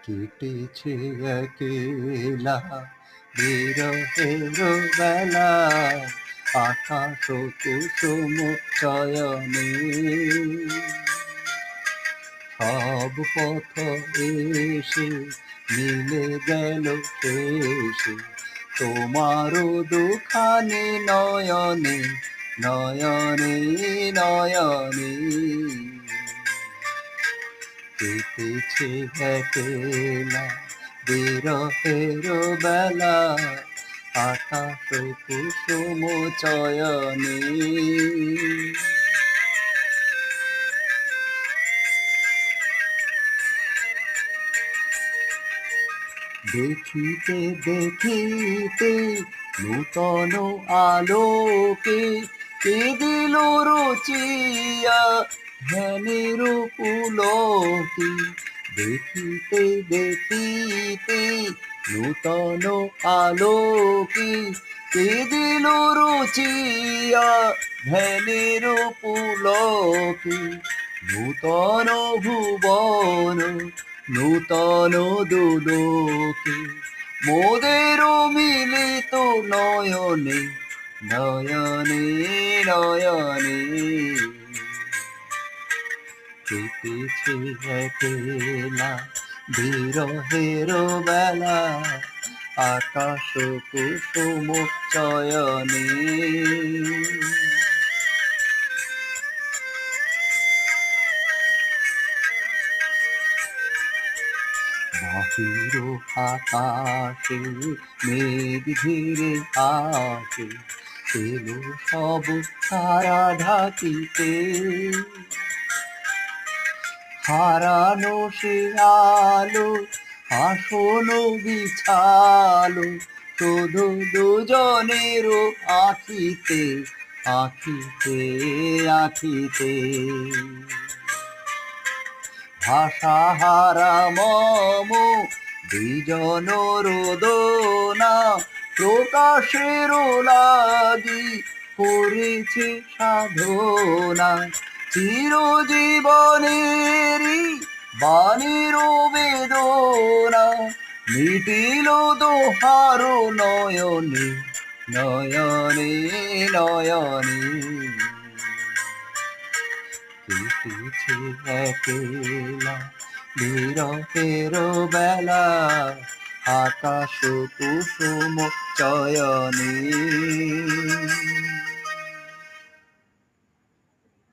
কেটেছে একেলা বিরহের বেলা, আকাশ কুসুম চয়নে। সব পথ এসে মিলে গেল শেষে, তোমারও দুখানি নয়নে নয়নে নয়নে। কেটেছে একলা বিরহের বেলা, আকাশ কুসুম চয়নে। দেখিতে দেখিতে নূতন আলোকে, কে দিল রুচিয়া ধ্যানের পুলকে। দেখিতে দেখিতে নূতন আলোকে, কে দিল রুচিয়া ধ্যানের পুলকে। নূতন ভুবন নূতন দুলোকে, মোদের মিলিত নয়নে নয়নে নয়নে। কেটেছে একলা বিরহের বেলা, আকাশ কুসুম চয়নে। বাহির আকাশে মেঘ ধীরে আসে, এলো সব তারা ঢাকিতে। হারানো সে আলো আসন বিছালো, শুধু দুজনের আখিতে আখিতে আখিতে। ভাষাহারা মম দুইজন রোদনা, প্রকাশের লাগি করেছে সাধনা। চিরজীবনেরই বাণীর বেদনা, মিটিল দোহার নয়নে নয়নে নয়নে। কেটেছে একলা বিরহের বেলা, আকাশ কুসুম চয়নে।